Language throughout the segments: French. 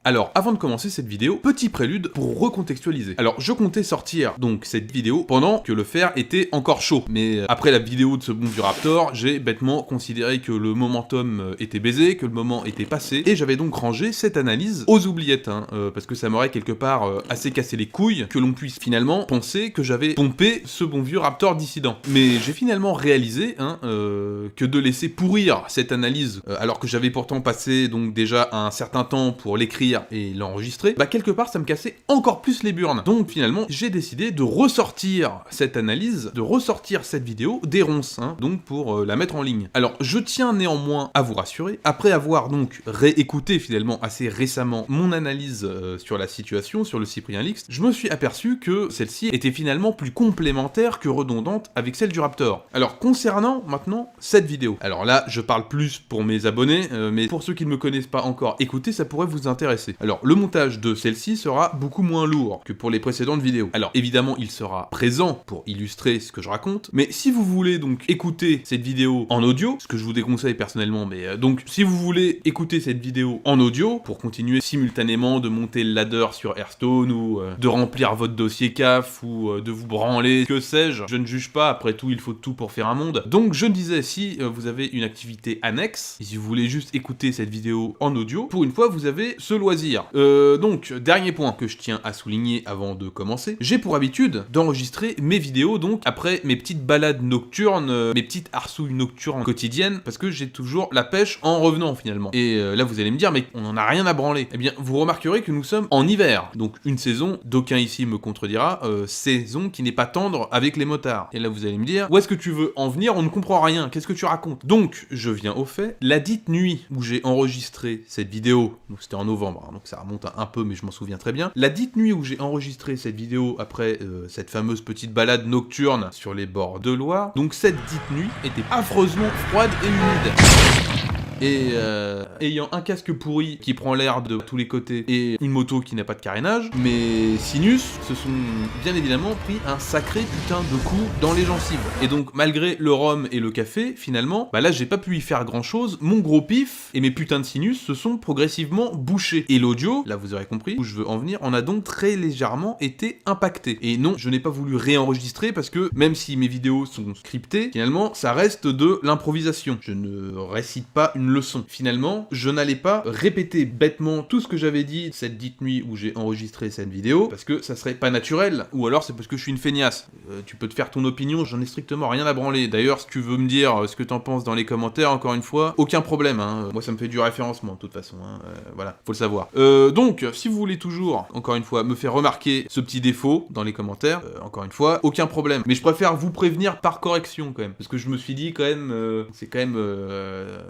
Alors, avant de commencer cette vidéo, petit prélude pour recontextualiser. Alors, je comptais sortir donc cette vidéo pendant que le fer était encore chaud, mais après la vidéo de ce bon vieux Raptor, j'ai bêtement considéré que le momentum était baisé, que le moment était passé, et j'avais donc rangé cette analyse aux oubliettes, parce que ça m'aurait quelque part assez cassé les couilles que l'on puisse finalement penser que j'avais pompé ce bon vieux Raptor dissident. Mais j'ai finalement réalisé que de laisser pourrir cette analyse, alors que j'avais pourtant passé donc déjà un certain temps pour l'écrire et l'enregistrer, bah quelque part ça me cassait encore plus les burnes. Donc finalement j'ai décidé de ressortir cette analyse, de ressortir cette vidéo des ronces, donc pour la mettre en ligne. Alors je tiens néanmoins à vous rassurer, après avoir donc réécouté finalement assez récemment mon analyse sur la situation, sur le Cyprien Lix, je me suis aperçu que celle-ci était finalement plus complémentaire que redondante avec celle du Raptor. Alors concernant maintenant cette vidéo, alors là je parle plus pour mes abonnés, mais pour ceux qui ne me connaissent pas encore, écoutez, ça pourrait vous intéresser. Alors le montage de celle-ci sera beaucoup moins lourd que pour les précédentes vidéos. Alors évidemment il sera présent pour illustrer ce que je raconte, mais si vous voulez donc écouter cette vidéo en audio, ce que je vous déconseille personnellement, mais donc si vous voulez écouter cette vidéo en audio pour continuer simultanément de monter le ladder sur Hearthstone ou de remplir votre dossier CAF ou de vous branler, que sais-je ne juge pas, après tout il faut tout pour faire un monde. Donc je me disais, si vous avez une activité annexe, et si vous voulez juste écouter cette vidéo en audio, pour une fois vous avez ce loisir. Donc dernier point que je tiens à souligner avant de commencer, j'ai pour habitude d'enregistrer mes vidéos donc après mes petites balades nocturnes, mes petites arsouilles nocturnes quotidiennes, parce que j'ai toujours la pêche en revenant finalement. Et là vous allez me dire, mais on en a rien à branler. Eh bien vous remarquerez que nous sommes en hiver, donc une saison, d'aucuns ici me contredira, saison qui n'est pas tendre avec les motards. Et là vous allez me dire, où est-ce que tu veux en venir? On ne comprend rien, qu'est-ce que tu racontes? Donc je viens au fait, la dite nuit où j'ai enregistré cette vidéo, donc c'était en novembre, donc ça remonte un peu mais je m'en souviens très bien, la dite nuit où j'ai enregistré cette vidéo après cette fameuse petite balade nocturne sur les bords de Loire, donc cette dite nuit était affreusement froide et humide. Et ayant un casque pourri qui prend l'air de tous les côtés et une moto qui n'a pas de carénage, mes sinus se sont bien évidemment pris un sacré putain de coup dans les gencives. Et donc malgré le rhum et le café, finalement, bah là j'ai pas pu y faire grand chose, mon gros pif et mes putains de sinus se sont progressivement bouchés. Et l'audio, là vous aurez compris où je veux en venir, en a donc très légèrement été impacté. Et non, je n'ai pas voulu réenregistrer parce que même si mes vidéos sont scriptées, finalement ça reste de l'improvisation. Je ne récite pas une leçon. Finalement, je n'allais pas répéter bêtement tout ce que j'avais dit cette dite nuit où j'ai enregistré cette vidéo, parce que ça serait pas naturel, ou alors c'est parce que je suis une feignasse. Tu peux te faire ton opinion, j'en ai strictement rien à branler. D'ailleurs, si tu veux me dire ce que t'en penses dans les commentaires, encore une fois, aucun problème, moi ça me fait du référencement, de toute façon, voilà, faut le savoir. Donc, si vous voulez toujours, encore une fois, me faire remarquer ce petit défaut dans les commentaires, encore une fois, aucun problème. Mais je préfère vous prévenir par correction, quand même, parce que je me suis dit, quand même, c'est quand même,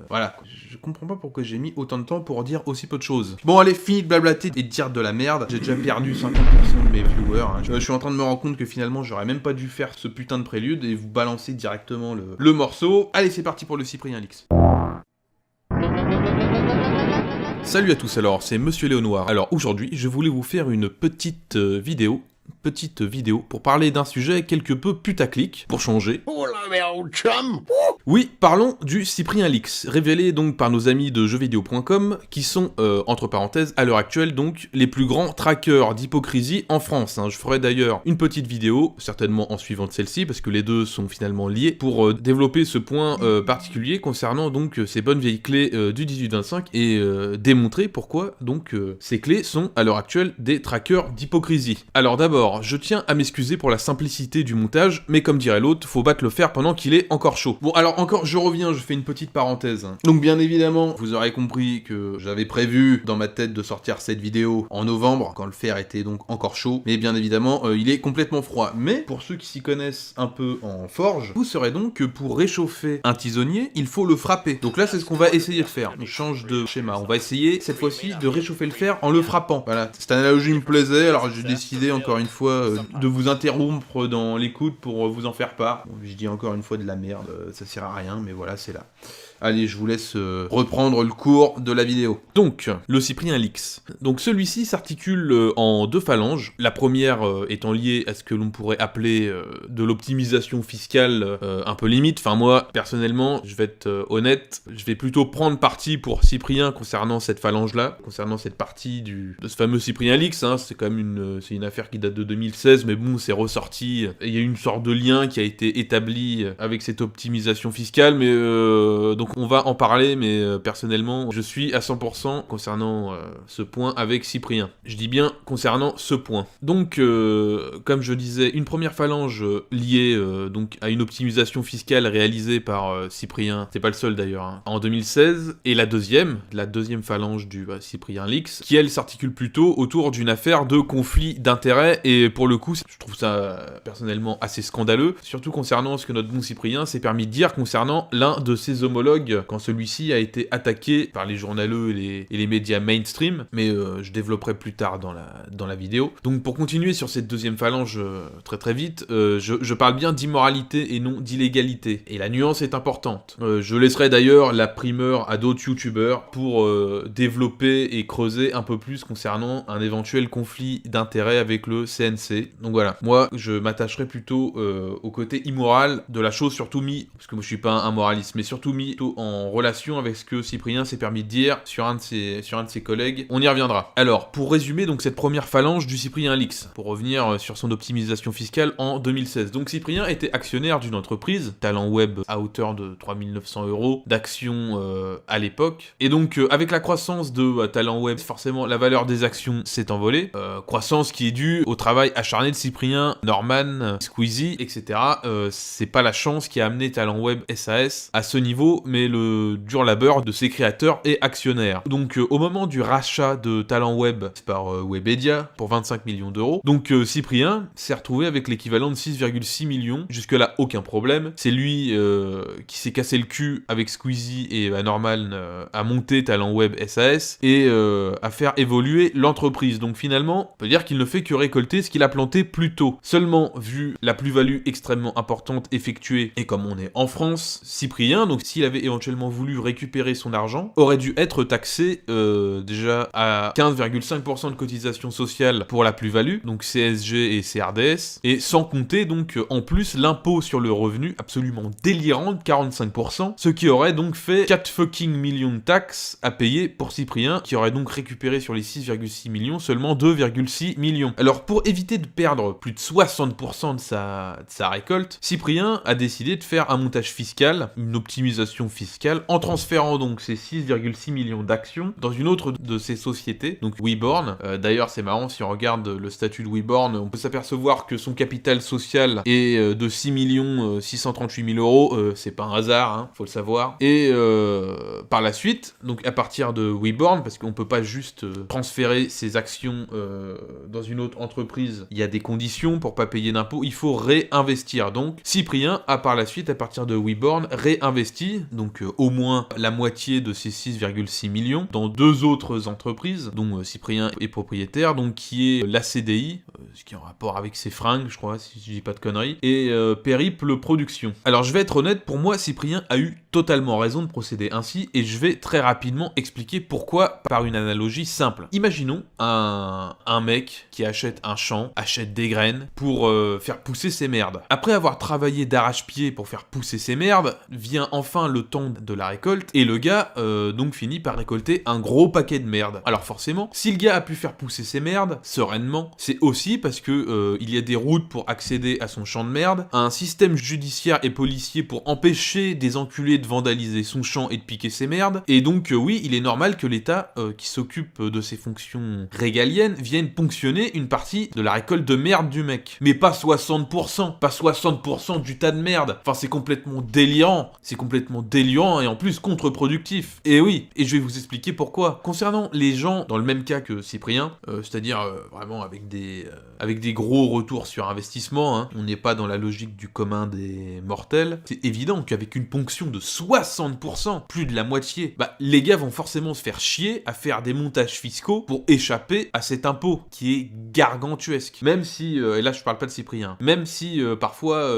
voilà, je comprends pas pourquoi j'ai mis autant de temps pour dire aussi peu de choses. Bon allez, fini de blablater et de dire de la merde, j'ai déjà perdu 50% de mes viewers, Je suis en train de me rendre compte que finalement j'aurais même pas dû faire ce putain de prélude et vous balancer directement le morceau. Allez, c'est parti pour le Cyprien Lix. Salut à tous, alors c'est Monsieur Léonoir. Alors aujourd'hui, je voulais vous faire une petite vidéo pour parler d'un sujet quelque peu putaclic, pour changer. Oh la merde, chum! Oui, parlons du Cyprien Lix, révélé donc par nos amis de jeuxvideo.com, qui sont, entre parenthèses, à l'heure actuelle donc, les plus grands trackers d'hypocrisie en France. Je ferai d'ailleurs une petite vidéo, certainement en suivant de celle-ci, parce que les deux sont finalement liés, pour développer ce point particulier concernant donc ces bonnes vieilles clés du 1825, et démontrer pourquoi donc ces clés sont, à l'heure actuelle, des trackers d'hypocrisie. Alors d'abord, je tiens à m'excuser pour la simplicité du montage, mais comme dirait l'autre, faut battre le fer pendant qu'il est encore chaud. Bon alors encore, je reviens, je fais une petite parenthèse. Donc bien évidemment, vous aurez compris que j'avais prévu dans ma tête de sortir cette vidéo en novembre, quand le fer était donc encore chaud, mais bien évidemment, il est complètement froid. Mais pour ceux qui s'y connaissent un peu en forge, vous saurez donc que pour réchauffer un tisonnier, il faut le frapper. Donc là, c'est ce qu'on va essayer de faire. On change de schéma. On va essayer, cette fois-ci, de réchauffer le fer en le frappant. Voilà, cette analogie me plaisait, alors j'ai décidé encore une fois de vous interrompre dans l'écoute pour vous en faire part. Bon, je dis encore une fois de la merde, ça sert à rien, mais voilà, c'est là. Allez, je vous laisse reprendre le cours de la vidéo. Donc, le Cyprien Leaks. Donc celui-ci s'articule en 2 phalanges. La première étant liée à ce que l'on pourrait appeler de l'optimisation fiscale un peu limite. Enfin moi, personnellement, je vais être honnête, je vais plutôt prendre parti pour Cyprien concernant cette phalange-là, concernant cette partie de ce fameux Cyprien Leaks. Hein. C'est quand même une affaire qui date de 2016, mais bon, c'est ressorti. Il y a une sorte de lien qui a été établi avec cette optimisation fiscale, mais donc on va en parler, mais personnellement, je suis à 100% concernant ce point avec Cyprien. Je dis bien concernant ce point. Donc, comme je disais, une première phalange liée donc à une optimisation fiscale réalisée par Cyprien, c'est pas le seul d'ailleurs, hein, en 2016, et la deuxième phalange du Cyprien Leaks, qui elle s'articule plutôt autour d'une affaire de conflit d'intérêts, et pour le coup, je trouve ça personnellement assez scandaleux, surtout concernant ce que notre bon Cyprien s'est permis de dire concernant l'un de ses homologues, quand celui-ci a été attaqué par les journaleux et les médias mainstream, mais je développerai plus tard dans la vidéo. Donc pour continuer sur cette deuxième phalange très vite, je parle bien d'immoralité et non d'illégalité, et la nuance est importante. Je laisserai d'ailleurs la primeur à d'autres youtubeurs pour développer et creuser un peu plus concernant un éventuel conflit d'intérêts avec le CNC. Donc voilà, moi je m'attacherai plutôt au côté immoral de la chose, surtout mis, parce que moi je suis pas un moraliste, mais surtout mis en relation avec ce que Cyprien s'est permis de dire sur un de ses collègues. On y reviendra. Alors, pour résumer donc cette première phalange du Cyprien Leaks, pour revenir sur son optimisation fiscale en 2016. Donc Cyprien était actionnaire d'une entreprise, Talent Web, à hauteur de 3 900 € d'actions à l'époque. Et donc avec la croissance de Talent Web, forcément la valeur des actions s'est envolée. Croissance qui est due au travail acharné de Cyprien, Norman, Squeezie, etc. C'est pas la chance qui a amené Talent Web SAS à ce niveau, mais le dur labeur de ses créateurs et actionnaires. Donc au moment du rachat de Talent Web par Webedia pour 25 millions d'euros, donc Cyprien s'est retrouvé avec l'équivalent de 6,6 millions. Jusque-là, aucun problème. C'est lui qui s'est cassé le cul avec Squeezie et Norman à monter Talent Web SAS et à faire évoluer l'entreprise. Donc finalement, on peut dire qu'il ne fait que récolter ce qu'il a planté plus tôt. Seulement, vu la plus-value extrêmement importante effectuée, et comme on est en France, Cyprien, donc s'il avait éventuellement voulu récupérer son argent, aurait dû être taxé déjà à 15,5% de cotisation sociale pour la plus-value, donc CSG et CRDS, et sans compter donc en plus l'impôt sur le revenu absolument délirant de 45%, ce qui aurait donc fait 4 fucking millions de taxes à payer pour Cyprien, qui aurait donc récupéré sur les 6,6 millions seulement 2,6 millions. Alors pour éviter de perdre plus de 60% de sa récolte, Cyprien a décidé de faire un montage fiscal, une optimisation fiscale, en transférant donc ces 6,6 millions d'actions dans une autre de ses sociétés, donc WeBorn. D'ailleurs c'est marrant, si on regarde le statut de WeBorn, on peut s'apercevoir que son capital social est de 6 638 000 €, c'est pas un hasard, hein, faut le savoir. Et par la suite, donc à partir de WeBorn, parce qu'on peut pas juste transférer ses actions dans une autre entreprise, il y a des conditions pour pas payer d'impôts, il faut réinvestir. Donc Cyprien a par la suite, à partir de WeBorn, réinvesti, donc au moins la moitié de ces 6,6 millions, dans 2 autres entreprises, dont Cyprien est propriétaire, donc qui est la CDI, ce qui est en rapport avec ses fringues, je crois, si je dis pas de conneries, et Périple Production. Alors je vais être honnête, pour moi, Cyprien a eu totalement raison de procéder ainsi, et je vais très rapidement expliquer pourquoi par une analogie simple. Imaginons un mec qui achète un champ, achète des graines pour faire pousser ses merdes. Après avoir travaillé d'arrache-pied pour faire pousser ses merdes, vient enfin le temps de la récolte, et le gars donc finit par récolter un gros paquet de merde. Alors forcément, si le gars a pu faire pousser ses merdes sereinement, c'est aussi parce que il y a des routes pour accéder à son champ de merde, un système judiciaire et policier pour empêcher des enculés de vandaliser son champ et de piquer ses merdes, et donc oui, il est normal que l'État, qui s'occupe de ses fonctions régaliennes, vienne ponctionner une partie de la récolte de merde du mec. Mais pas 60%, pas 60% du tas de merde. Enfin, c'est complètement délirant et en plus contre-productif. Et oui, et je vais vous expliquer pourquoi. Concernant les gens dans le même cas que Cyprien, c'est-à-dire vraiment avec des avec des gros retours sur investissement, hein. On n'est pas dans la logique du commun des mortels. C'est évident qu'avec une ponction de 60%, plus de la moitié, bah les gars vont forcément se faire chier à faire des montages fiscaux pour échapper à cet impôt qui est gargantuesque. Même si, et là je parle pas de Cyprien, même si parfois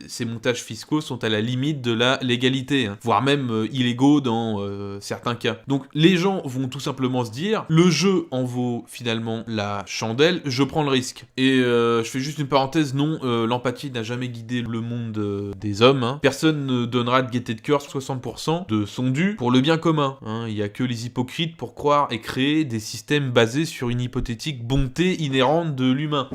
ces montages fiscaux sont à la limite de la légalité, hein, voire même illégaux dans certains cas. Donc les gens vont tout simplement se dire, le jeu en vaut finalement la chandelle, je prends le risque. Et je fais juste une parenthèse, non, l'empathie n'a jamais guidé le monde des hommes, hein. Personne ne donnera de gaieté de cœur 60% de son dû pour le bien commun, hein. Il y a que les hypocrites pour croire et créer des systèmes basés sur une hypothétique bonté inhérente de l'humain.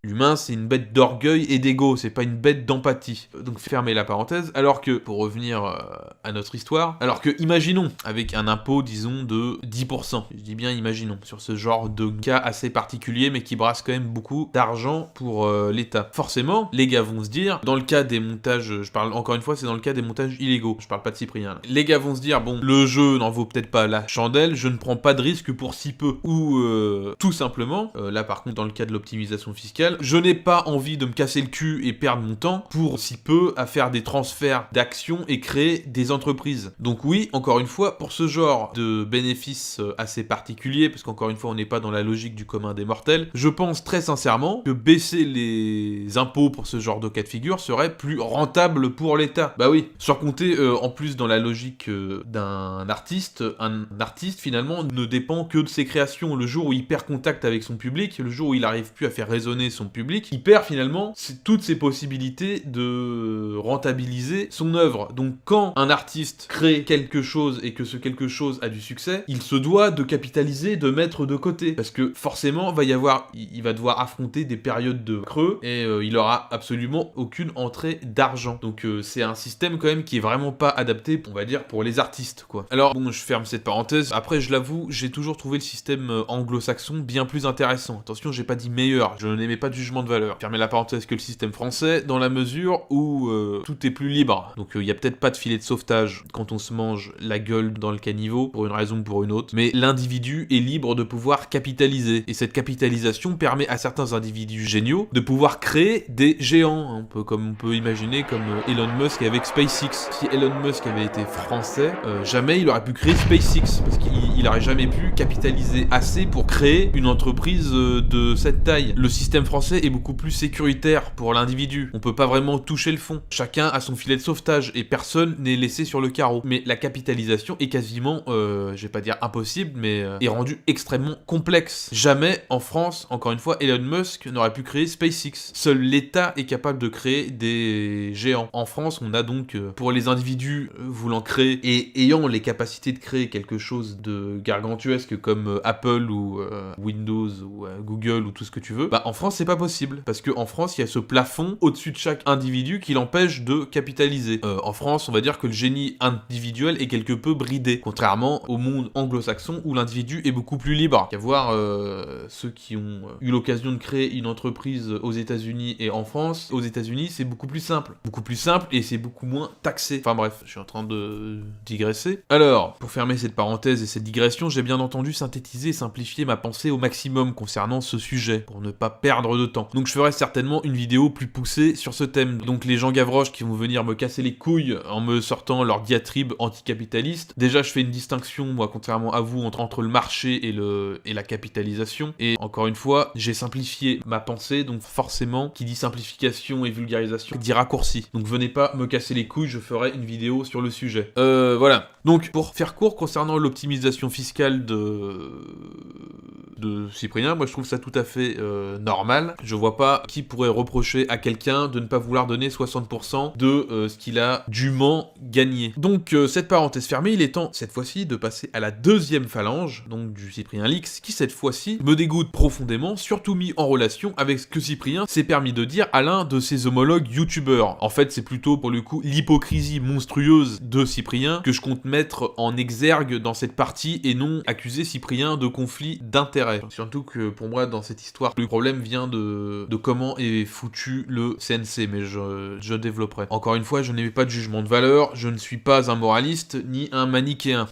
L'humain, c'est une bête d'orgueil et d'ego, c'est pas une bête d'empathie. Donc fermez la parenthèse, alors que, pour revenir à notre histoire, alors que, imaginons, avec un impôt, disons, de 10%, je dis bien imaginons, sur ce genre de cas assez particulier, mais qui brasse quand même beaucoup d'argent pour l'État. Forcément, les gars vont se dire, dans le cas des montages, je parle encore une fois, c'est dans le cas des montages illégaux, je parle pas de Cyprien, là. Les gars vont se dire, bon, le jeu n'en vaut peut-être pas la chandelle, je ne prends pas de risque pour si peu. Ou, tout simplement, là par contre, dans le cas de l'optimisation fiscale, je n'ai pas envie de me casser le cul et perdre mon temps pour si peu à faire des transferts d'actions et créer des entreprises. Donc oui, encore une fois, pour ce genre de bénéfices assez particuliers, parce qu'encore une fois, on n'est pas dans la logique du commun des mortels, je pense très sincèrement que baisser les impôts pour ce genre de cas de figure serait plus rentable pour l'État. Bah oui, sans compter, en plus, dans la logique d'un artiste, un artiste finalement ne dépend que de ses créations. Le jour où il perd contact avec son public, le jour où il n'arrive plus à faire résonner son public, il perd finalement toutes ses possibilités de rentabiliser son œuvre. Donc quand un artiste crée quelque chose et que ce quelque chose a du succès, il se doit de capitaliser, de mettre de côté. Parce que forcément, il va devoir affronter des périodes de creux et il aura absolument aucune entrée d'argent. Donc c'est un système quand même qui est vraiment pas adapté, on va dire, pour les artistes, quoi. Alors bon, je ferme cette parenthèse. Après, je l'avoue, j'ai toujours trouvé le système anglo-saxon bien plus intéressant. Attention, j'ai pas dit meilleur, je n'aimais pas de jugement de valeur. Fermez la parenthèse que le système français, dans la mesure où tout est plus libre. Donc il y a peut-être pas de filet de sauvetage quand on se mange la gueule dans le caniveau, pour une raison ou pour une autre, mais l'individu est libre de pouvoir capitaliser. Et cette capitalisation permet à certains individus géniaux de pouvoir créer des géants, un peu comme on peut imaginer, comme Elon Musk avec SpaceX. Si Elon Musk avait été français, jamais il aurait pu créer SpaceX, parce qu'il n'aurait jamais pu capitaliser assez pour créer une entreprise de cette taille. Le système français est beaucoup plus sécuritaire pour l'individu. On peut pas vraiment toucher le fond. Chacun a son filet de sauvetage et personne n'est laissé sur le carreau. Mais la capitalisation est quasiment, je vais pas dire impossible, mais est rendue extrêmement complexe. Jamais en France, encore une fois, Elon Musk n'aurait pu créer SpaceX. Seul l'État est capable de créer des géants. En France, on a donc, pour les individus voulant créer et ayant les capacités de créer quelque chose de gargantuesque comme Apple ou Windows ou Google ou tout ce que tu veux, bah en France c'est pas possible, parce qu'en France il y a ce plafond au-dessus de chaque individu qui l'empêche de capitaliser. En France, on va dire que le génie individuel est quelque peu bridé, contrairement au monde anglo-saxon où l'individu est beaucoup plus libre. Qu'à voir ceux qui ont eu l'occasion de créer une entreprise aux États-Unis et en France. Aux États-Unis, c'est beaucoup plus simple et c'est beaucoup moins taxé. Enfin bref, je suis en train de digresser. Alors, pour fermer cette parenthèse et cette digression, j'ai bien entendu synthétiser et simplifier ma pensée au maximum concernant ce sujet, pour ne pas perdre de temps. Donc je ferai certainement une vidéo plus poussée sur ce thème. Donc les gens gavroches qui vont venir me casser les couilles en me sortant leur diatribe anticapitaliste, déjà je fais une distinction, moi, contrairement à vous, entre le marché et la capitalisation. Et encore une fois, j'ai simplifié ma pensée, donc forcément, qui dit simplification et vulgarisation, dit raccourci. Donc venez pas me casser les couilles, je ferai une vidéo sur le sujet. Voilà. Donc pour faire court concernant l'optimisation fiscale de Cyprien, moi je trouve ça tout à fait normal. Je vois pas qui pourrait reprocher à quelqu'un de ne pas vouloir donner 60% de ce qu'il a dûment gagné. Donc cette parenthèse fermée, il est temps cette fois-ci de passer à la deuxième phalange, donc du Cyprien Leaks, qui cette fois-ci me dégoûte profondément, surtout mis en relation avec ce que Cyprien s'est permis de dire à l'un de ses homologues youtubeurs. En fait, c'est plutôt pour le coup l'hypocrisie monstrueuse de Cyprien que je compte mettre en exergue dans cette partie et non accuser Cyprien de conflit d'intérêts. d'intérêt. Surtout que pour moi, dans cette histoire, le problème vient de comment est foutu le CNC, mais je développerai. Encore une fois, je n'ai pas de jugement de valeur, je ne suis pas un moraliste ni un manichéen.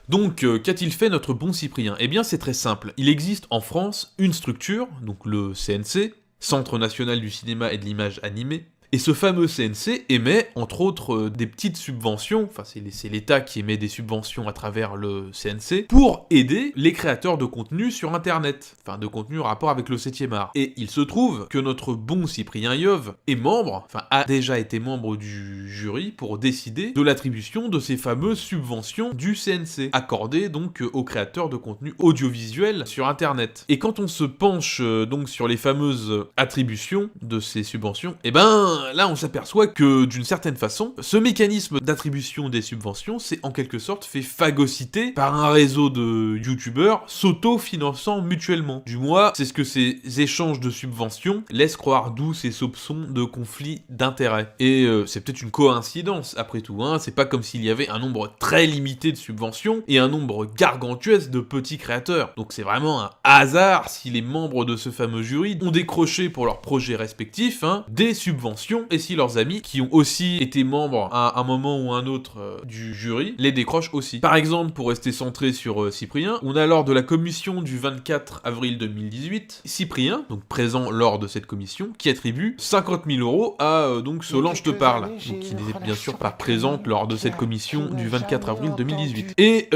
Donc, qu'a-t-il fait notre bon Cyprien? Eh bien, c'est très simple. Il existe en France une structure, donc le CNC, Centre National du Cinéma et de l'Image Animée, et ce fameux CNC émet, entre autres, des petites subventions, enfin c'est l'État qui émet des subventions à travers le CNC, pour aider les créateurs de contenu sur Internet, enfin de contenu en rapport avec le 7e art. Et il se trouve que notre bon Cyprien Yov est membre, enfin a déjà été membre du jury pour décider de l'attribution de ces fameuses subventions du CNC, accordées donc aux créateurs de contenu audiovisuel sur Internet. Et quand on se penche donc sur les fameuses attributions de ces subventions, eh ben là on s'aperçoit que d'une certaine façon, ce mécanisme d'attribution des subventions s'est en quelque sorte fait phagocyter par un réseau de youtubeurs s'auto-finançant mutuellement. Du moins, c'est ce que ces échanges de subventions laissent croire, d'où ces soupçons de conflit d'intérêts. Et c'est peut-être une coïncidence après tout, hein, c'est pas comme s'il y avait un nombre très limité de subventions et un nombre gargantuesque de petits créateurs. Donc c'est vraiment un hasard si les membres de ce fameux jury ont décroché pour leurs projets respectifs des subventions, et si leurs amis, qui ont aussi été membres à un moment ou un autre du jury, les décrochent aussi. Par exemple, pour rester centré sur Cyprien, on a lors de la commission du 24 avril 2018, Cyprien, donc présent lors de cette commission, qui attribue 50 000 € à donc Solange te parle, donc qui n'était bien sûr pas présente lors de cette commission du 24 avril 2018. Et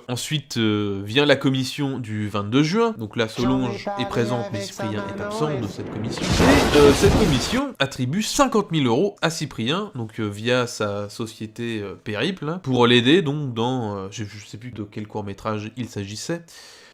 ensuite vient la commission du 22 juin, donc là Solange est présente mais Cyprien est absent de cette commission. Et cette commission attribue 50 000 € à Cyprien, donc via sa société Périple, pour l'aider donc dans, je sais plus de quel court-métrage il s'agissait,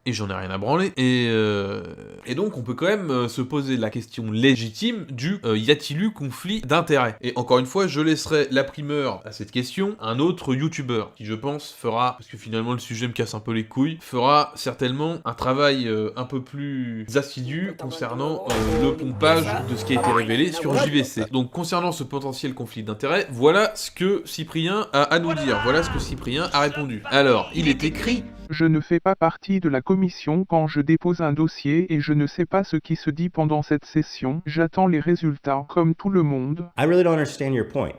et j'en ai rien à branler. Et donc on peut quand même se poser la question légitime du y a-t-il eu conflit d'intérêts? Et encore une fois, je laisserai la primeur à cette question à un autre youtubeur qui, je pense, fera, parce que finalement le sujet me casse un peu les couilles, fera certainement un travail un peu plus assidu concernant le pompage de ce qui a été révélé sur JVC. Donc concernant ce potentiel conflit d'intérêts, voilà ce que Cyprien a à nous dire, voilà ce que Cyprien a répondu. Alors, il est écrit: je ne fais pas partie de la commission quand je dépose un dossier et je ne sais pas ce qui se dit pendant cette session. J'attends les résultats, comme tout le monde. I really don't understand your point.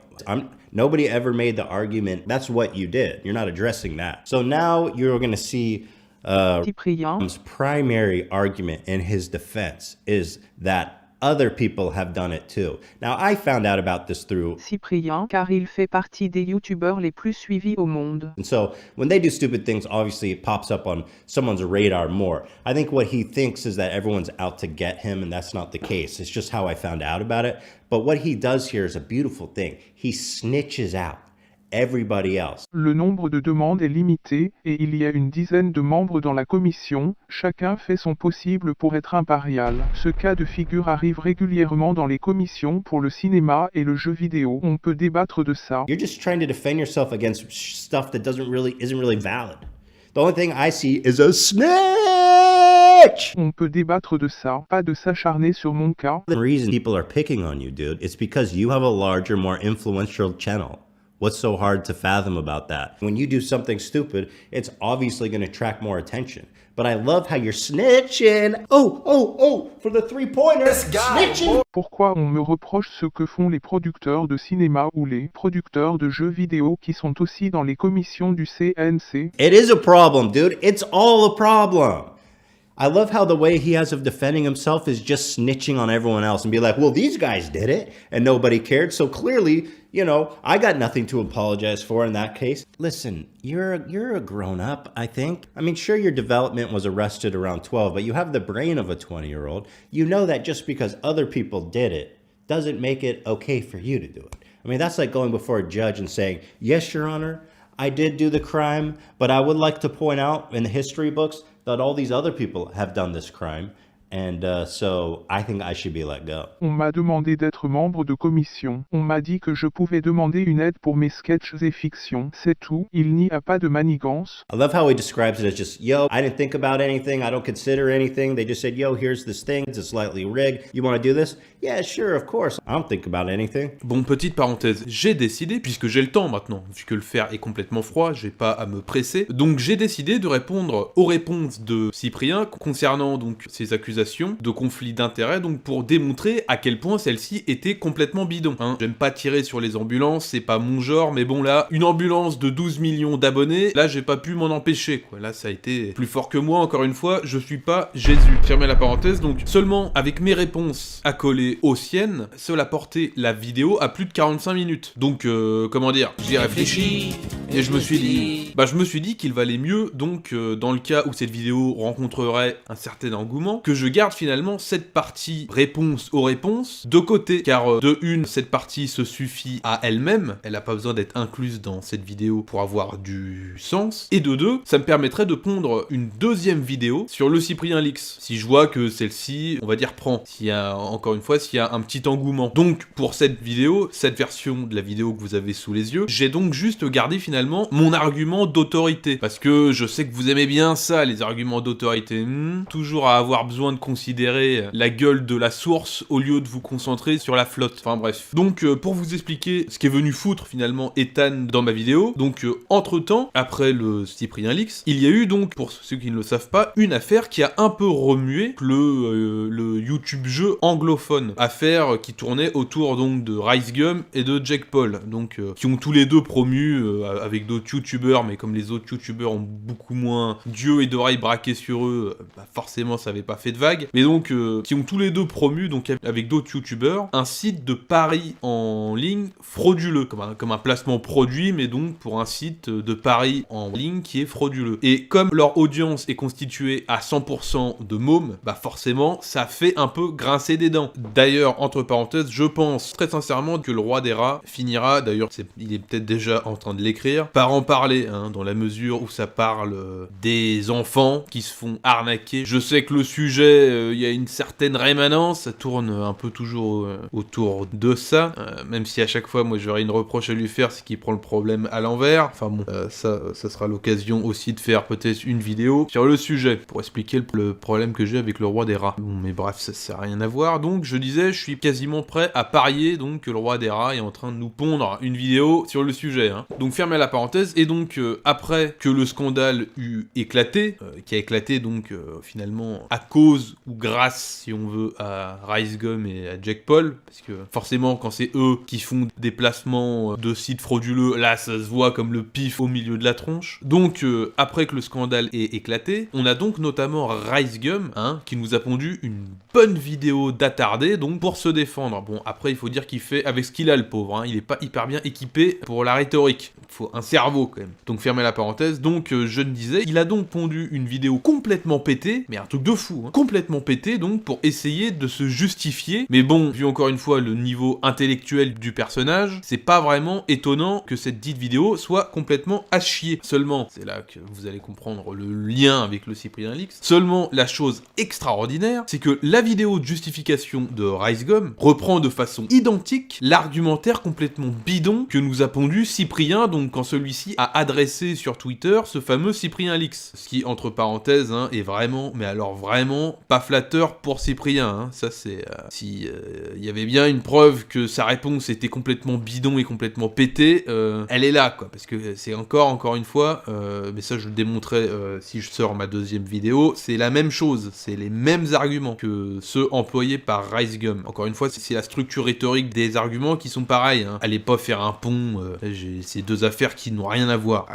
Nobody ever made the argument, that's what you did. You're not addressing that. So now you're going to see Cyprien's primary argument in his defense is that other people have done it too. Now, I found out about this through Cyprien, car il fait partie des youtubeurs les plus suivis au monde. And so when they do stupid things, obviously it pops up on someone's radar more. I think what he thinks is that everyone's out to get him, and that's not the case. It's just how I found out about it. But what he does here is a beautiful thing. He snitches out everybody else. Le nombre de demandes est limité, et il y a une dizaine de membres dans la commission, chacun fait son possible pour être impérial. Ce cas de figure arrive régulièrement dans les commissions pour le cinéma et le jeu vidéo. On peut débattre de ça. You're just trying to defend yourself against stuff that isn't really valid. The only thing I see is a snitch! On peut débattre de ça, pas de s'acharner sur mon cas. The reason people are picking on you, dude, it's because you have a larger, more influential channel. What's so hard to fathom about that? When you do something stupid, it's obviously going to attract more attention. But I love how you're snitching. Oh, for the three-pointer, snitching. Pourquoi on me reproche ce que font les producteurs de cinéma ou les producteurs de jeux vidéo qui sont aussi dans les commissions du CNC? It is a problem, dude. It's all a problem. I love how the way he has of defending himself is just snitching on everyone else and be like, well, these guys did it and nobody cared. So clearly, you know, I got nothing to apologize for in that case. Listen, you're a grown up, I think. I mean, sure, your development was arrested around 12, but you have the brain of a 20-year-old. You know that just because other people did it doesn't make it okay for you to do it. I mean, that's like going before a judge and saying, yes, Your Honor, I did do the crime, but I would like to point out in the history books that all these other people have done this crime, And so I think I should be let go. On m'a demandé d'être membre de commission. On m'a dit que je pouvais demander une aide pour mes sketchs et fictions. C'est tout. Il n'y a pas de manigance. I love how he describes it as just, yo, I didn't think about anything. I don't consider anything. They just said, yo, here's this thing. It's slightly rigged. You want to do this? Yeah, sure, of course. I don't think about anything. Bon, petite parenthèse, j'ai décidé, puisque j'ai le temps maintenant, vu que le fer est complètement froid, j'ai pas à me presser, donc j'ai décidé de répondre aux réponses de Cyprien concernant donc ces accusations de conflit d'intérêts, donc pour démontrer à quel point celle-ci était complètement bidon. Hein. J'aime pas tirer sur les ambulances, c'est pas mon genre, mais bon là, une ambulance de 12 millions d'abonnés, là j'ai pas pu m'en empêcher, quoi. Là ça a été plus fort que moi, encore une fois, je suis pas Jésus. Fermez la parenthèse, donc seulement avec mes réponses accolées aux siennes, cela portait la vidéo à plus de 45 minutes. Donc comment dire, j'y ai réfléchi et je me suis dit qu'il valait mieux donc dans le cas où cette vidéo rencontrerait un certain engouement, que je garde finalement cette partie réponse aux réponses de côté, car de une, cette partie se suffit à elle-même, elle n'a pas besoin d'être incluse dans cette vidéo pour avoir du sens, et de deux, ça me permettrait de pondre une deuxième vidéo sur le Cyprien Leaks, si je vois que celle-ci, on va dire, prend, s'il y a, encore une fois, s'il y a un petit engouement. Donc, pour cette vidéo, cette version de la vidéo que vous avez sous les yeux, j'ai donc juste gardé finalement mon argument d'autorité, parce que je sais que vous aimez bien ça, les arguments d'autorité, toujours à avoir besoin de considérer la gueule de la source au lieu de vous concentrer sur la flotte. Enfin bref. Donc pour vous expliquer ce qui est venu foutre finalement Ethan dans ma vidéo, donc entre temps, après le Cyprien Leaks, il y a eu donc, pour ceux qui ne le savent pas, une affaire qui a un peu remué le YouTube jeu anglophone. Affaire qui tournait autour donc de RiceGum et de Jake Paul, donc qui ont tous les deux promu avec d'autres youtubeurs, mais comme les autres youtubeurs ont beaucoup moins d'yeux et d'oreilles braqués sur eux, bah forcément ça avait pas fait de vague, mais donc qui ont tous les deux promu, donc avec d'autres youtubeurs, un site de paris en ligne frauduleux, comme un placement produit, mais donc pour un site de paris en ligne qui est frauduleux. Et comme leur audience est constituée à 100% de mômes, bah forcément ça fait un peu grincer des dents. D'ailleurs, entre parenthèses, je pense très sincèrement que le roi des rats finira, d'ailleurs il est peut-être déjà en train de l'écrire, par en parler, hein, dans la mesure où ça parle des enfants qui se font arnaquer. Je sais que le sujet, il y a une certaine rémanence, ça tourne un peu toujours autour de ça, même si à chaque fois, moi j'aurais une reproche à lui faire, c'est qu'il prend le problème à l'envers. Enfin bon, ça sera l'occasion aussi de faire peut-être une vidéo sur le sujet, pour expliquer le problème que j'ai avec le roi des rats. Bon, mais bref, ça sert à rien à voir, donc je disais, je suis quasiment prêt à parier donc que le roi des rats est en train de nous pondre une vidéo sur le sujet, hein. Donc fermez la parenthèse, et donc après que le scandale eut éclaté, qui a éclaté donc finalement à cause ou grâce, si on veut, à RiceGum et à Jake Paul, parce que forcément quand c'est eux qui font des placements de sites frauduleux, là ça se voit comme le pif au milieu de la tronche. Donc après que le scandale ait éclaté, on a donc notamment RiceGum, hein, qui nous a pondu une bonne vidéo d'attardé donc pour se défendre. Bon, après il faut dire qu'il fait avec ce qu'il a, le pauvre, hein. Il est pas hyper bien équipé pour la rhétorique, il faut un cerveau quand même. Donc fermez la parenthèse, donc je ne disais, il a donc pondu une vidéo complètement pétée, mais un truc de fou, hein, complètement pétée donc pour essayer de se justifier, mais bon, vu encore une fois le niveau intellectuel du personnage, c'est pas vraiment étonnant que cette dite vidéo soit complètement à chier. Seulement, c'est là que vous allez comprendre le lien avec le Cyprien Leaks, seulement la chose extraordinaire, c'est que la vidéo de justification de RiceGum reprend de façon identique l'argumentaire complètement bidon que nous a pondu Cyprien, donc quand celui-ci a adressé sur Twitter ce fameux Cyprien Leaks. Ce qui, entre parenthèses, hein, est vraiment, mais alors vraiment, pas flatteur pour Cyprien, hein. Ça c'est... si il y avait bien une preuve que sa réponse était complètement bidon et complètement pétée, elle est là, quoi, parce que c'est encore une fois, mais ça je le démontrerai si je sors ma deuxième vidéo, c'est la même chose, c'est les mêmes arguments que ceux employés par RiceGum. Encore une fois, c'est la structure rhétorique des arguments qui sont pareils, hein. Allez pas faire un pont, j'ai ces deux affaires qui n'ont rien à voir,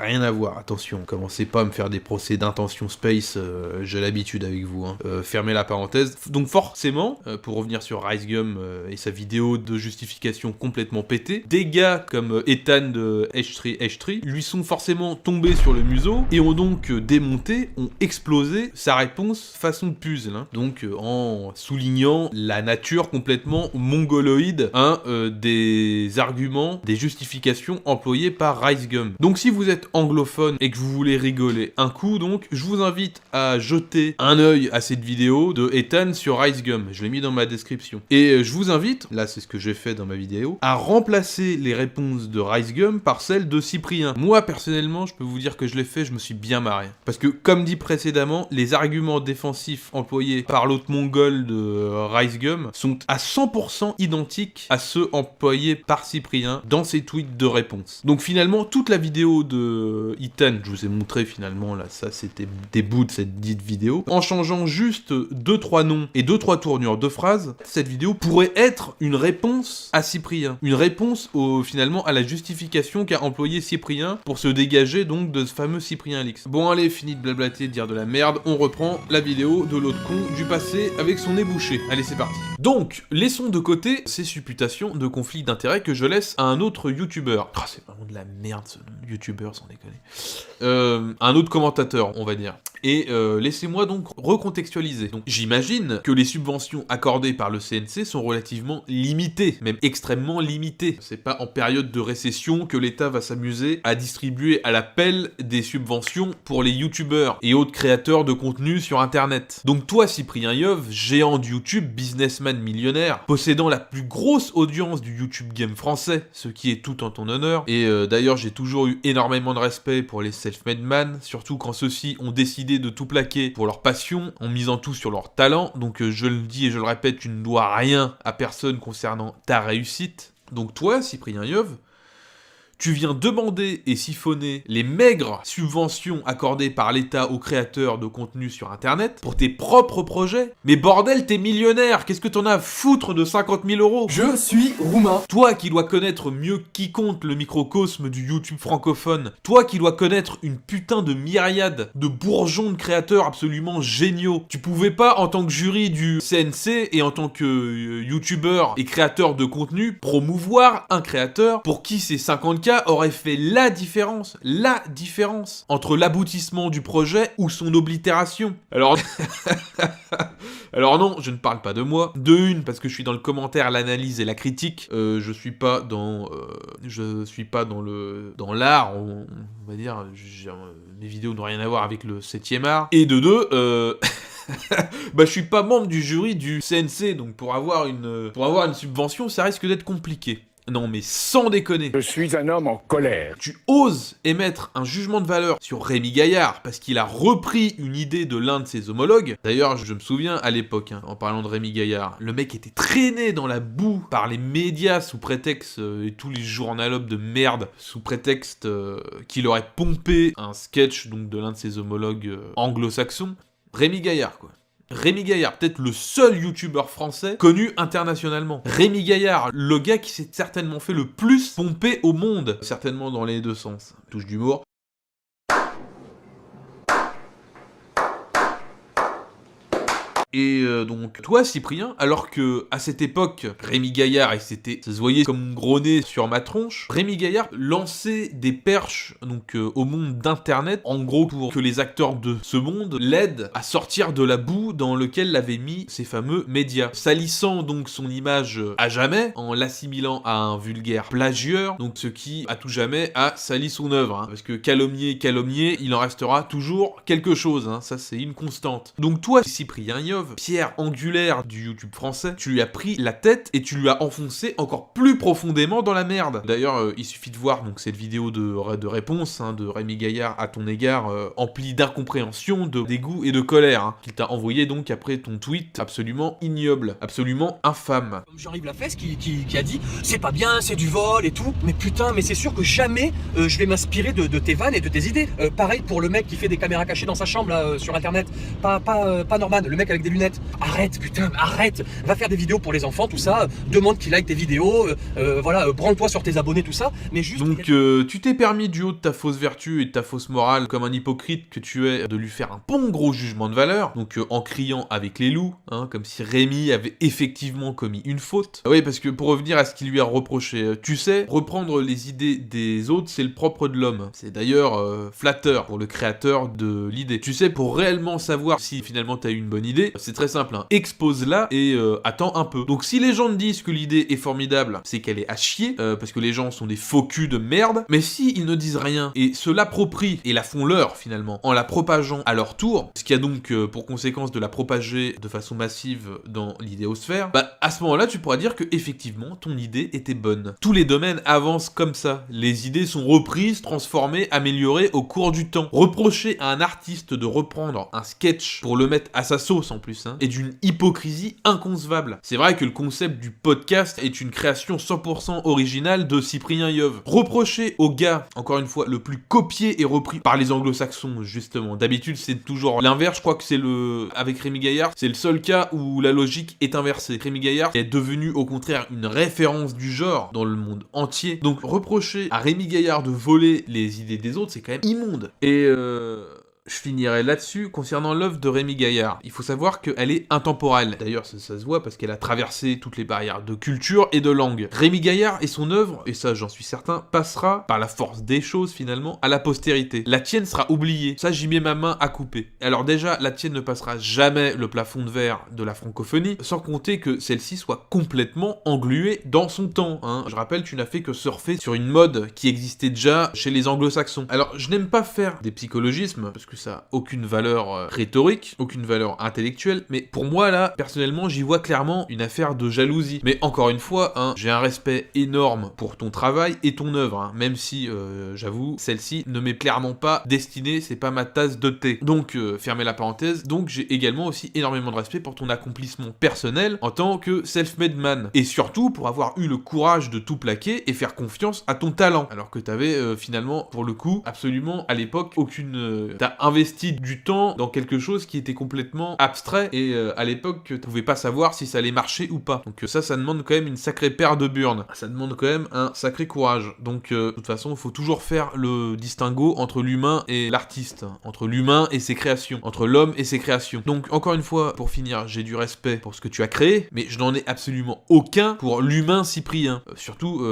attention, commencez pas à me faire des procès d'intention space, j'ai l'habitude avec vous, hein. Fermez la parenthèse. Donc forcément, pour revenir sur RiceGum et sa vidéo de justification complètement pétée, des gars comme Ethan de H3 lui sont forcément tombés sur le museau et ont donc démonté, ont explosé sa réponse façon de puzzle, hein. Donc en soulignant la nature complètement mongoloïde, hein, des arguments, des justifications employées par RiceGum. Donc si vous êtes anglophone et que vous voulez rigoler un coup, donc je vous invite à jeter un œil à cette vidéo de Ethan sur RiceGum. Je l'ai mis dans ma description. Et je vous invite, là c'est ce que j'ai fait dans ma vidéo, à remplacer les réponses de RiceGum par celles de Cyprien. Moi personnellement, je peux vous dire que je l'ai fait, je me suis bien marré. Parce que comme dit précédemment, les arguments défensifs employés par l'autre mongol de RiceGum sont à 100% identiques à ceux employés par Cyprien dans ses tweets de réponse. Donc finalement, toute la vidéo de Ethan, je vous ai montré finalement, là, ça c'était des bouts de cette dite vidéo, en changeant juste 2-3 noms et 2-3 tournures de phrases, cette vidéo pourrait être une réponse à Cyprien. Une réponse finalement à la justification qu'a employé Cyprien pour se dégager donc de ce fameux Cyprien Leaks. Bon allez, fini de blablater, de dire de la merde, on reprend la vidéo de l'autre con du passé avec son nez bouché. Allez, c'est parti. Donc, laissons de côté ces supputations de conflits d'intérêts que je laisse à un autre youtubeur. Oh, c'est vraiment de la merde ce youtubeur, sans déconner. Un autre commentateur, on va dire. Et laissez-moi donc recontextualiser. Donc, j'imagine que les subventions accordées par le CNC sont relativement limitées, même extrêmement limitées. C'est pas en période de récession que l'État va s'amuser à distribuer à la pelle des subventions pour les youtubeurs et autres créateurs de contenu sur internet. Donc toi, Cyprien Yov, géant de YouTube, businessman millionnaire, possédant la plus grosse audience du YouTube game français, ce qui est tout en ton honneur, et d'ailleurs j'ai toujours eu énormément de respect pour les self-made man, surtout quand ceux-ci ont décidé de tout plaquer pour leur passion, en misant tout sur leur talent, donc je le dis et je le répète, tu ne dois rien à personne concernant ta réussite. Donc toi, Cyprien Yov, tu viens demander et siphonner les maigres subventions accordées par l'État aux créateurs de contenu sur Internet pour tes propres projets. Mais bordel, t'es millionnaire, qu'est-ce que t'en as à foutre de 50 000 €? Je suis roumain. Toi qui dois connaître mieux quiconque le microcosme du YouTube francophone, toi qui dois connaître une putain de myriade de bourgeons de créateurs absolument géniaux, tu pouvais pas, en tant que jury du CNC et en tant que youtubeur et créateur de contenu, promouvoir un créateur pour qui ces 50K aurait fait la différence entre l'aboutissement du projet ou son oblitération. Alors, alors non, je ne parle pas de moi. De une, parce que je suis dans le commentaire, l'analyse et la critique. Je suis pas dans l'art, on va dire. Mes vidéos n'ont rien à voir avec le 7e art. Et de deux, bah je suis pas membre du jury du CNC, donc pour avoir une subvention, ça risque d'être compliqué. Non mais sans déconner. Je suis un homme en colère. Tu oses émettre un jugement de valeur sur Rémi Gaillard parce qu'il a repris une idée de l'un de ses homologues. D'ailleurs, je me souviens à l'époque, en parlant de Rémi Gaillard, le mec était traîné dans la boue par les médias sous prétexte, et tous les journalopes de merde, sous prétexte qu'il aurait pompé un sketch donc de l'un de ses homologues anglo-saxons. Rémi Gaillard, quoi. Rémi Gaillard, peut-être le seul youtubeur français connu internationalement. Rémi Gaillard, le gars qui s'est certainement fait le plus pomper au monde. Certainement dans les deux sens. Touche d'humour. Et donc, toi, Cyprien, alors que à cette époque, Rémi Gaillard, et ça se voyait comme un gros nez sur ma tronche, Rémi Gaillard lançait des perches donc au monde d'internet, en gros pour que les acteurs de ce monde l'aident à sortir de la boue dans lequel l'avaient mis ces fameux médias, salissant donc son image à jamais, en l'assimilant à un vulgaire plagieur, donc ce qui à tout jamais a sali son œuvre, hein, parce que calomnier, il en restera toujours quelque chose, hein, ça c'est une constante. Donc toi, Cyprien Yov, pierre angulaire du YouTube français, tu lui as pris la tête et tu lui as enfoncé encore plus profondément dans la merde. D'ailleurs, il suffit de voir donc cette vidéo de réponse hein, de Rémi Gaillard à ton égard, emplie d'incompréhension, de dégoût et de colère, hein, qu'il t'a envoyé donc après ton tweet absolument ignoble, absolument infâme. Comme Jean-Yves Lafesse qui a dit c'est pas bien, c'est du vol et tout, mais putain, mais c'est sûr que jamais je vais m'inspirer de tes vannes et de tes idées. Pareil pour le mec qui fait des caméras cachées dans sa chambre là, sur internet, pas Norman, le mec avec des lunettes. Arrête, putain, arrête. Va faire des vidéos pour les enfants, tout ça. Demande qu'il like tes vidéos. Voilà, branle-toi sur tes abonnés, tout ça. Mais juste. Donc, tu t'es permis du haut de ta fausse vertu et de ta fausse morale, comme un hypocrite que tu es, de lui faire un bon gros jugement de valeur. Donc, en criant avec les loups, hein, comme si Rémi avait effectivement commis une faute. Oui, parce que pour revenir à ce qu'il lui a reproché, tu sais, reprendre les idées des autres, c'est le propre de l'homme. C'est d'ailleurs flatteur pour le créateur de l'idée. Tu sais, pour réellement savoir si finalement t'as eu une bonne idée, c'est très simple, hein. Expose-la et attends un peu. Donc si les gens te disent que l'idée est formidable, c'est qu'elle est à chier, parce que les gens sont des faux culs de merde, mais si ils ne disent rien et se l'approprient et la font leur finalement, en la propageant à leur tour, ce qui a donc pour conséquence de la propager de façon massive dans l'idéosphère, bah à ce moment-là tu pourras dire que effectivement ton idée était bonne. Tous les domaines avancent comme ça, les idées sont reprises, transformées, améliorées au cours du temps. Reprocher à un artiste de reprendre un sketch pour le mettre à sa sauce en plus, hein, est d'une hypocrisie inconcevable. C'est vrai que le concept du podcast est une création 100% originale de Cyprien Yov. Reprocher au gars, encore une fois, le plus copié et repris par les anglo-saxons, justement. D'habitude, c'est toujours l'inverse. Je crois que avec Rémi Gaillard, c'est le seul cas où la logique est inversée. Rémi Gaillard est devenu, au contraire, une référence du genre dans le monde entier. Donc, reprocher à Rémi Gaillard de voler les idées des autres, c'est quand même immonde. Et je finirai là-dessus concernant l'œuvre de Rémi Gaillard. Il faut savoir qu'elle est intemporelle. D'ailleurs, ça se voit parce qu'elle a traversé toutes les barrières de culture et de langue. Rémi Gaillard et son œuvre, et ça j'en suis certain, passera par la force des choses finalement à la postérité. La tienne sera oubliée. Ça, j'y mets ma main à couper. Alors déjà, la tienne ne passera jamais le plafond de verre de la francophonie, sans compter que celle-ci soit complètement engluée dans son temps, hein. Je rappelle, tu n'as fait que surfer sur une mode qui existait déjà chez les anglo-saxons. Alors, je n'aime pas faire des psychologismes, parce que ça n'a aucune valeur rhétorique, aucune valeur intellectuelle, mais pour moi là, personnellement, j'y vois clairement une affaire de jalousie. Mais encore une fois, hein, j'ai un respect énorme pour ton travail et ton œuvre, hein, même si, j'avoue, celle-ci ne m'est clairement pas destinée, c'est pas ma tasse de thé. Donc, fermez la parenthèse, donc j'ai également aussi énormément de respect pour ton accomplissement personnel en tant que self-made man, et surtout pour avoir eu le courage de tout plaquer et faire confiance à ton talent, alors que t'avais finalement, pour le coup, absolument à l'époque t'as investi du temps dans quelque chose qui était complètement abstrait et à l'époque tu pouvais pas savoir si ça allait marcher ou pas. Donc ça demande quand même une sacrée paire de burnes. Ça demande quand même un sacré courage. Donc de toute façon, il faut toujours faire le distinguo entre l'humain et l'artiste, entre l'humain et ses créations, entre l'homme et ses créations. Donc encore une fois, pour finir, j'ai du respect pour ce que tu as créé, mais je n'en ai absolument aucun pour l'humain Cyprien. Surtout,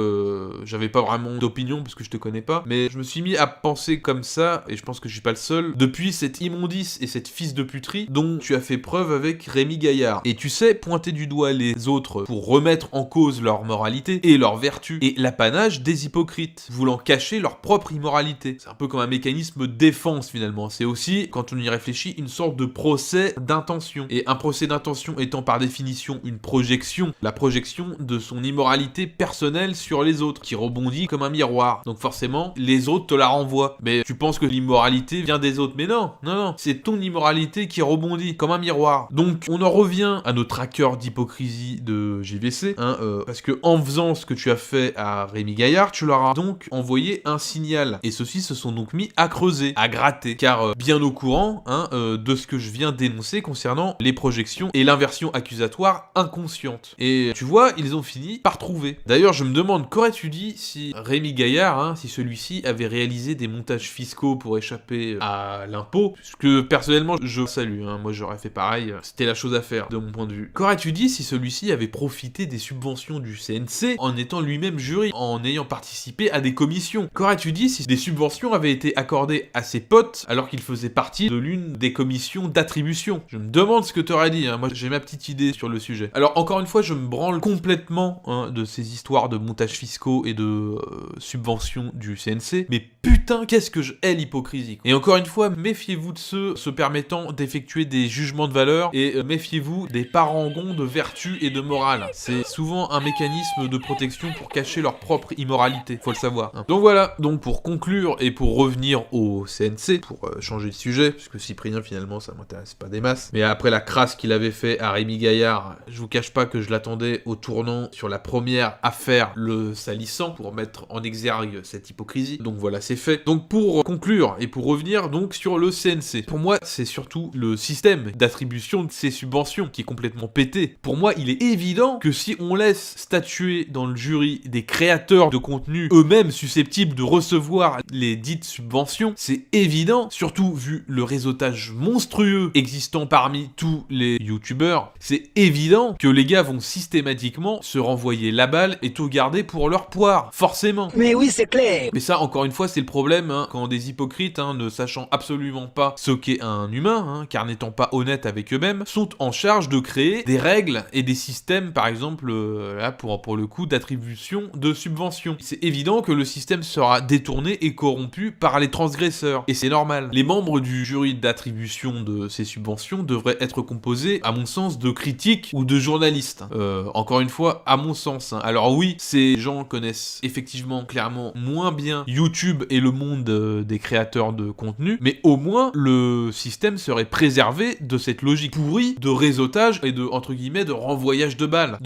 j'avais pas vraiment d'opinion parce que je te connais pas, mais je me suis mis à penser comme ça, et je pense que je suis pas le seul, depuis cette immondice et cette fils de puterie dont tu as fait preuve avec Rémi Gaillard. Et tu sais, pointer du doigt les autres pour remettre en cause leur moralité et leur vertu, et l'apanage des hypocrites, voulant cacher leur propre immoralité. C'est un peu comme un mécanisme de défense finalement. C'est aussi, quand on y réfléchit, une sorte de procès d'intention. Et un procès d'intention étant par définition une projection, la projection de son immoralité personnelle sur les autres, qui rebondit comme un miroir. Donc forcément, les autres te la renvoient. Mais tu penses que l'immoralité vient des autres. Mais non, c'est ton immoralité qui rebondit comme un miroir. Donc on en revient à nos trackers d'hypocrisie de JVC, hein, parce que en faisant ce que tu as fait à Rémi Gaillard, tu leur as donc envoyé un signal. Et ceux-ci se sont donc mis à creuser, à gratter, car bien au courant de ce que je viens d'énoncer concernant les projections et l'inversion accusatoire inconsciente. Et tu vois, ils ont fini par trouver. D'ailleurs, je me demande, qu'aurais-tu dit si Rémi Gaillard, si celui-ci avait réalisé des montages fiscaux pour échapper à l'impôt, puisque personnellement je salue, moi j'aurais fait pareil, c'était la chose à faire de mon point de vue. Qu'aurais-tu dit si celui-ci avait profité des subventions du CNC en étant lui-même jury, en ayant participé à des commissions? Qu'aurais-tu dit si des subventions avaient été accordées à ses potes alors qu'il faisait partie de l'une des commissions d'attribution? Je me demande ce que t'aurais dit, moi j'ai ma petite idée sur le sujet. Alors encore une fois, je me branle complètement de ces histoires de montages fiscaux et de subventions du CNC, mais putain qu'est-ce que je hais l'hypocrisie. Et encore une fois, méfiez-vous de ceux se permettant d'effectuer des jugements de valeur et méfiez-vous des parangons de vertu et de morale. C'est souvent un mécanisme de protection pour cacher leur propre immoralité, faut le savoir. Donc voilà, donc pour conclure et pour revenir au CNC, pour changer de sujet, puisque Cyprien finalement ça m'intéresse pas des masses, mais après la crasse qu'il avait fait à Rémi Gaillard, je vous cache pas que je l'attendais au tournant sur la première affaire le salissant pour mettre en exergue cette hypocrisie. Donc voilà, c'est fait. Donc pour conclure et pour revenir donc sur le CNC, pour moi c'est surtout le système d'attribution de ces subventions qui est complètement pété. Pour moi il est évident que si on laisse statuer dans le jury des créateurs de contenu eux-mêmes susceptibles de recevoir les dites subventions, c'est évident, surtout vu le réseautage monstrueux existant parmi tous les youtubeurs, c'est évident que les gars vont systématiquement se renvoyer la balle et tout garder pour leur poire, forcément. Mais oui, c'est clair. Mais ça, encore une fois, c'est le problème, quand des hypocrites, ne sachant absolument absolument pas ce qu'est un humain, hein, car n'étant pas honnêtes avec eux-mêmes, sont en charge de créer des règles et des systèmes, par exemple, là pour le coup, d'attribution de subventions. C'est évident que le système sera détourné et corrompu par les transgresseurs, et c'est normal. Les membres du jury d'attribution de ces subventions devraient être composés, à mon sens, de critiques ou de journalistes. Encore une fois, à mon sens. Hein. Alors oui, ces gens connaissent effectivement, clairement, moins bien YouTube et le monde des créateurs de contenu, mais au moins, le système serait préservé de cette logique pourrie de réseautage et de, entre guillemets, de renvoyage de balles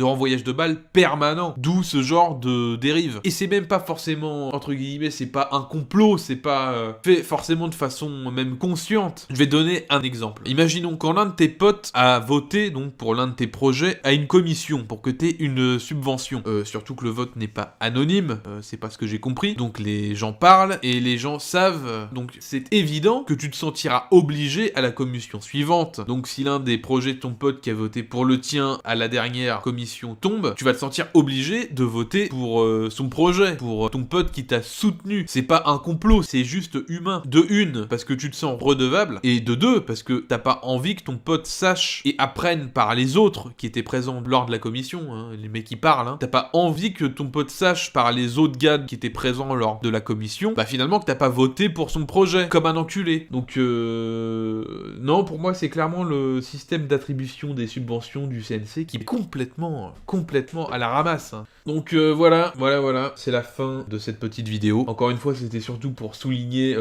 permanent, d'où ce genre de dérive. Et c'est même pas forcément, entre guillemets, c'est pas un complot, c'est pas fait forcément de façon même consciente. Je vais donner un exemple. Imaginons quand l'un de tes potes a voté, donc pour l'un de tes projets, à une commission pour que t'aies une subvention. Surtout que le vote n'est pas anonyme, c'est pas ce que j'ai compris. Donc les gens parlent et les gens savent. Donc c'est évident que tu te sentiras obligé à la commission suivante. Donc si l'un des projets de ton pote qui a voté pour le tien à la dernière commission tombe, tu vas te sentir obligé de voter pour son projet, pour ton pote qui t'a soutenu. C'est pas un complot, c'est juste humain. De une, parce que tu te sens redevable, et de deux, parce que t'as pas envie que ton pote sache et apprenne par les autres qui étaient présents lors de la commission, hein, les mecs qui parlent, hein, t'as pas envie que ton pote sache par les autres gars qui étaient présents lors de la commission, bah finalement que t'as pas voté pour son projet, comme un enculé. Donc non, pour moi c'est clairement le système d'attribution des subventions du CNC qui est complètement à la ramasse. Hein. Donc voilà, c'est la fin de cette petite vidéo. Encore une fois, c'était surtout pour souligner,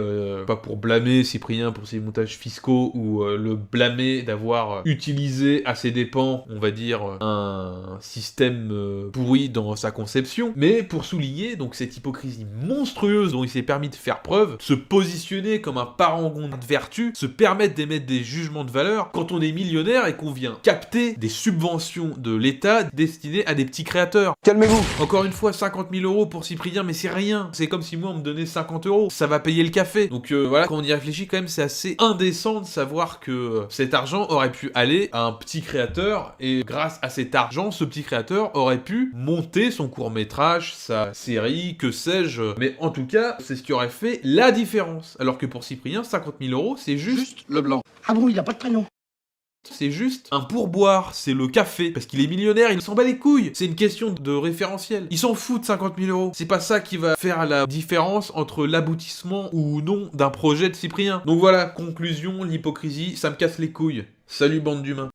pas pour blâmer Cyprien pour ses montages fiscaux ou le blâmer d'avoir utilisé à ses dépens, on va dire, un système pourri dans sa conception, mais pour souligner donc cette hypocrisie monstrueuse dont il s'est permis de faire preuve, se positionner comme un parangon de vertu, se permettre d'émettre des jugements de valeur quand on est millionnaire et qu'on vient capter des subventions de l'État destinées à des petits créateurs. Calmez-vous. Encore une fois, 50 000 € pour Cyprien, mais c'est rien. C'est comme si moi on me donnait 50 €. Ça va payer le café. Donc voilà, quand on y réfléchit quand même, c'est assez indécent de savoir que cet argent aurait pu aller à un petit créateur et grâce à cet argent, ce petit créateur aurait pu monter son court-métrage, sa série, que sais-je. Mais en tout cas, c'est ce qui aurait fait la différence. Alors que pour Cyprien, 50 000 €, c'est juste Leblanc. Ah bon, il a pas de prénom. c'est juste un pourboire, c'est le café. Parce qu'il est millionnaire, il s'en bat les couilles. C'est une question de référentiel. Il s'en fout de 50 000 €. C'est pas ça qui va faire la différence entre l'aboutissement ou non d'un projet de Cyprien. Donc voilà, conclusion, l'hypocrisie, ça me casse les couilles. Salut bande d'humains.